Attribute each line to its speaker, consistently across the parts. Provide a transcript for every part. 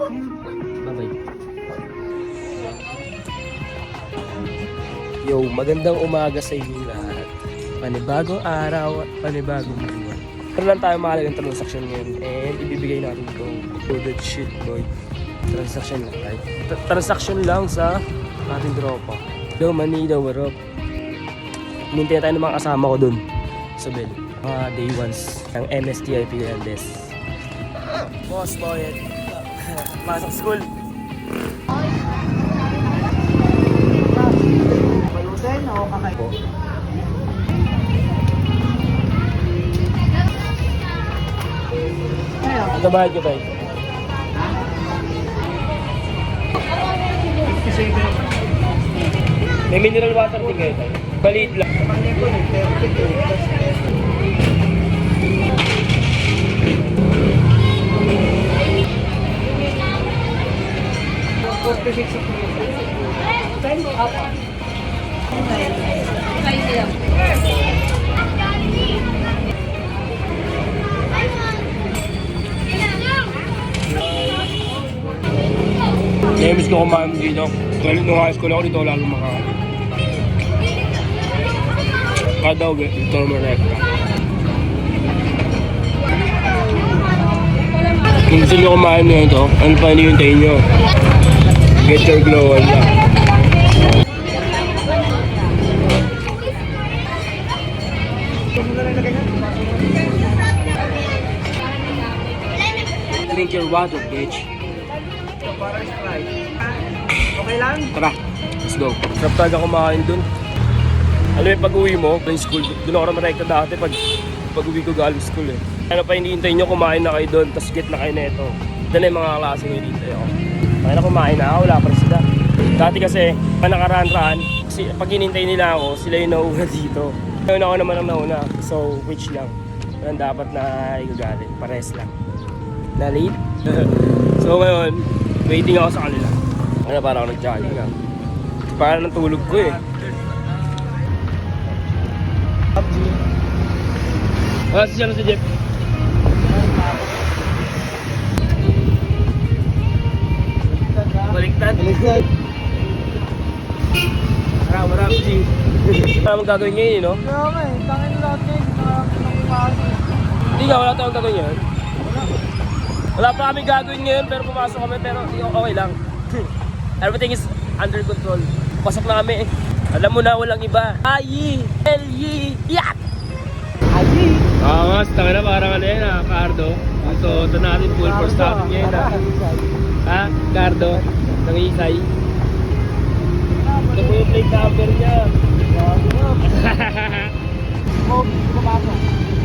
Speaker 1: Bye-bye. Yo, magandang umaga sa inyo lahat. Panibagong araw at panibagong buwan. Pero lang tayo mahalagang transaction ngayon and ibibigay natin itong loaded shit boy. Transaction lang tayo. Transaction lang sa ating tropa. Yo, Manila, what up? Hinintay tayo ng mga kasama ko dun sa bell. Mga day ones ng MSTIP Grandes. Boss, boy. Pasok school.
Speaker 2: Palutin o kakay po?
Speaker 1: Ito bahid ko tayo.
Speaker 2: 57.
Speaker 1: May mineral water din kayo tayo. Baliit lang.
Speaker 2: Kapag ko, 46 of 10 up.
Speaker 1: Namiss ko kumain dito. Galit nung high school ako dito, lalo makakain. Kada uwi, ito naman rekta. Kung gusto nyo kumain nyo ito, ano pa hinihintay nyo? Get your glow on lang. Drink your water, bitch.
Speaker 2: Okay lang?
Speaker 1: Tara, let's go. Sarap talaga kumakain dun. Alam mo, pag-uwi mo, yung school, dun ako naman rekta dati pag-uwi ko galing school eh. Ano pa hinihintay nyo, kumain na kayo dun, tapos get na kayo na ito. Dala yung mga klase ko hinihintay ako. Kaya na kumain na, wala pa rin sila. Dati kasi, nakaraan-raan, kasi pag hinihintay nila ako, sila yung nauna dito. Ngayon ako naman ang nauna, so which lang. Kaya dapat na igagalit, pares lang. Na late? So ngayon, waiting ako sa kanila. Ano, parang ako nag-jogging nga. Parang ng tulog ko eh. Siya na si Jeff. Baliktad. Marami, G. Marami gagawin ngayon, no?
Speaker 2: Kaya nga eh, tangin lahat ngayon. Nakakapasok.
Speaker 1: Hindi nga, wala tayong gagawin ngayon. Wala pa kami gagawin ngayon, pero pumasok kami, pero okay lang. Everything is under control. Pasok na kami. Alam mo na, walang iba. Ayi! L-Y! Yak!
Speaker 2: Ayi!
Speaker 1: Mas, tanga na parang ano yan ha, Cardo. Ito natin full force natin ngayon ha. Ha, Cardo? Nangisay. Ito po yung plate number niya.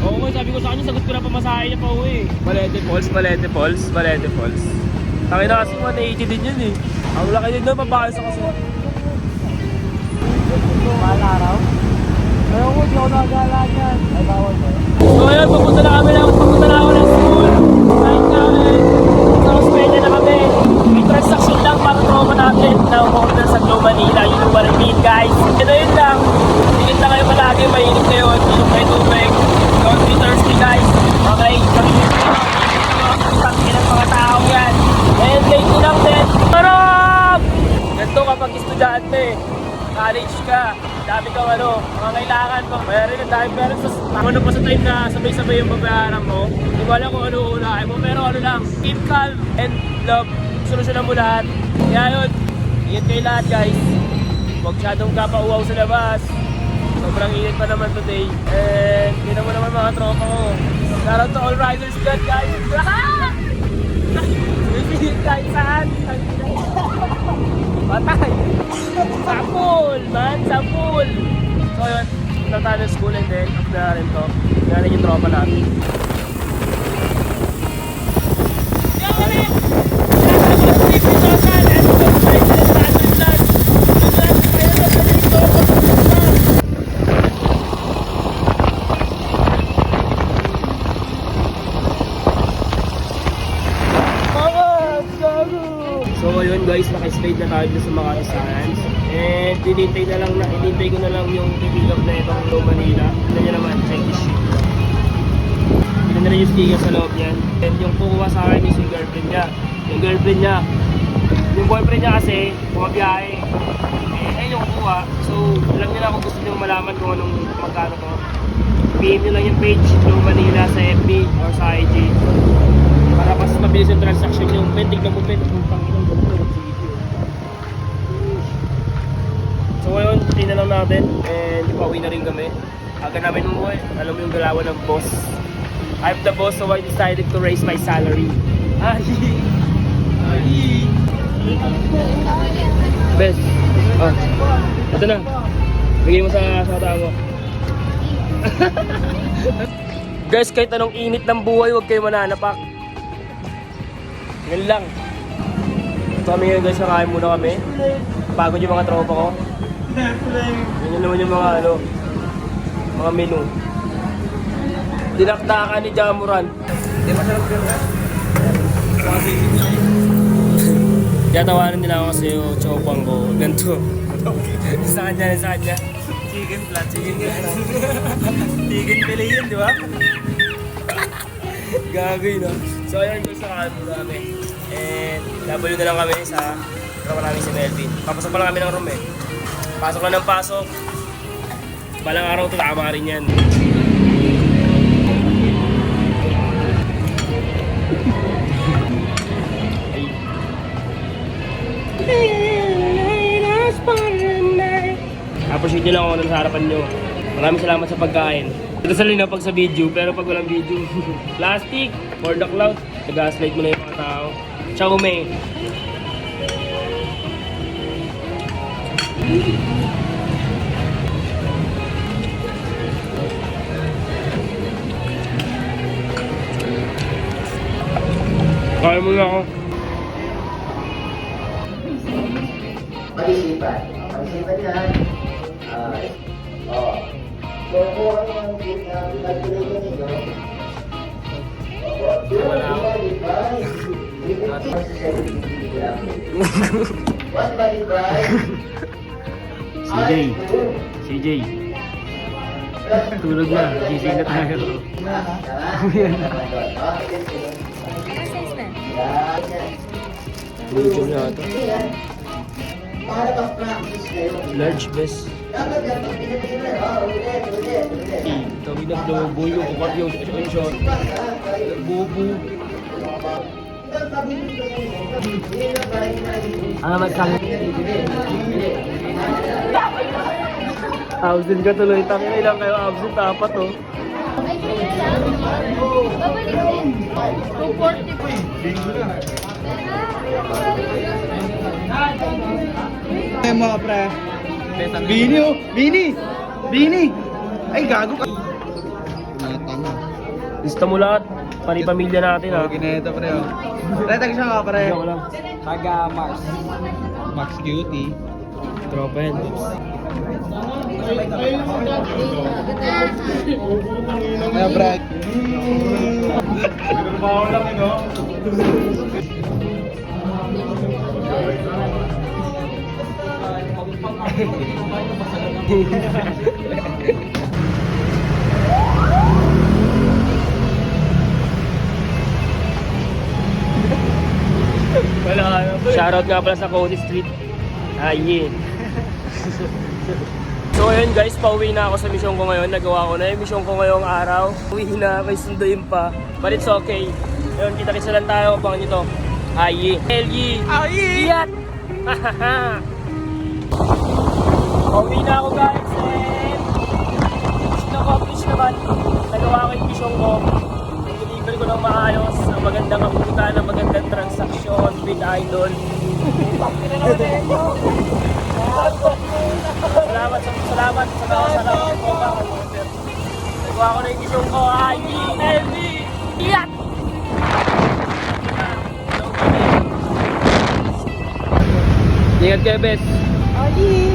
Speaker 1: Oo, sabi ko sa kanya, sagot ko na pamasahe niya pa uwi. Balete Falls, Balete Falls, Balete Falls. Tangin na kasi 180 din yun eh. Ang laki din doon, pabakas ako sa...
Speaker 2: Mahal araw? Ayaw ko, di ako nagala niyan. Ay, bawal ko.
Speaker 1: So ngayon, papunta na ako ng school. Kahit namin, sa Australia na kami. May transaction lang para tropa natin na hotel sa Glow Manila. You know what I mean, guys? Ito yun lang. Tingin na kayo palagi, mainit kayo. Inom kayo tubig. Don't be thirsty, guys. Okay? Pag-inom ng mga tao yan. And late lang din. Sarap! Ganito kapag estudyante. College ka, dami kang mga kailangan mo. Mayroon na dahil pero ano pa sa time na sabay-sabay yung babayaran mo. Hindi ko alam kung ano uulahin mo, pero ano lang, keep calm and love. Solusyonan mo lahat. Kaya yun, ingat kayo lahat guys. Huwag masyadong kapauwaw sa labas. Sobrang init pa naman today. And yun naman mga tropa ko. Shout out to all riders dyan guys. May kahit saan. Patay! Sa pool, man! Sa pool! So yun, punta tayo ng school and then after na rin to, yan yung tropa natin. So ayun guys, naka-stayed na tayo sa mga Science. And hinintay ko na lang yung pick up na itong Glow Manila. Tignan nyo naman, check this shit. Tignan na rin yung sticker sa loob yan. And yung kukuha sa akin is yung girlfriend niya. yung girlfriend niya. Yung boyfriend niya kasi, bumabiyahe. Eh, ayun yung kuha. So, alam niyo na kung gusto niyo malaman kung anong magkano to. PM niyo lang yung page, Glow Manila sa FB or sa IG. Para mas mabilis yung transaction niyo. Tignan mo, kung pang-inang ganito. So ngayon, tingnan lang natin. And pauwi na rin kami. Aga namin umuwi. Alam mo yung galawan ng boss. I'm the boss, so I decided to raise my salary. Ay! Ay! Bes. Oh. Ito na. Bigay mo sa tao mo. Guys, kahit anong init ng buhay, huwag kayo mananapak. Yan lang. So kami ngayon guys, nakain muna kami. Pagod yung mga tropa ko. Yan naman yung mga mga menu. Dinakdakan ni Jamuran. Hindi masarap ka. Kaya tawanan nila ako kasi yung chopang ko. Ganito. Sa kanya. Chicken flat. Chicken pili yun, di ba? Gagawin, no? So, ayun guys, nakakaan muna kami. And, W na lang kami sa trabaho namin si Melvin. Papasok pa lang kami ng room eh. Pasok lang ng pasok. Balang araw ito, tama rin yan. Appreciate nyo lang ako sa harapan nyo. Maraming salamat sa pagkain. Ito sa linaw pag sa video, pero pag walang video, plastic, for the cloud, nag-gaslight mo na yung mga tao. Ciao, May. Kaya mo na ako.
Speaker 3: Pag-isipan. Pag-isipan yan. So, kung ano ang pinag-tuloy ninyo, what body price?
Speaker 1: CJ. Tulog na. Gising na tayo. Medium na ito.
Speaker 3: Para mag-practice kayo.
Speaker 1: Large best.
Speaker 3: Dapat lang, pag pinag-ilan, ulit.
Speaker 1: Tawid na blobo yung kukat yung shot. Bobo. Ano masasabi? 1,000 ka tuloy. Tangin ilang kayo absent. Apat oh.
Speaker 4: Ay, kaya lang. Babalik din. 240 po.
Speaker 2: Ay mga pre. Bini oh! Bini! Ay gago ka! Tama.
Speaker 1: Lista mo lahat. Pari-pamilya natin ha.
Speaker 2: Gineta pre oh. Tag siya nga pre.
Speaker 1: Joke lang.
Speaker 2: Taga Max Cutie.
Speaker 1: Tropa yan.
Speaker 2: Ay Brad. Shoutout nga pala sa Cody Street. Ay, so ayun guys, pauwi na ako sa mission ko ngayon. Nagawa ko na yung mission ko ngayong araw. Uwi na, may sunduin pa. But it's okay. Ayun, kita-kita lang tayo. Abangan nyo to. Ay, Elgi! Ay! Iyat! Pauwi na ako guys. And mission accomplished naman. Nagawa ko yung mission ko. Deliver ko ng maayos. Ang magandang kaputa, ng magandang transaksyon with Idol. Salamat sa mga salamat ko ba. Nagawa ko na yung mission ko. Ay, Elgi! Iyat! Ingat kayo, Bes. Ay!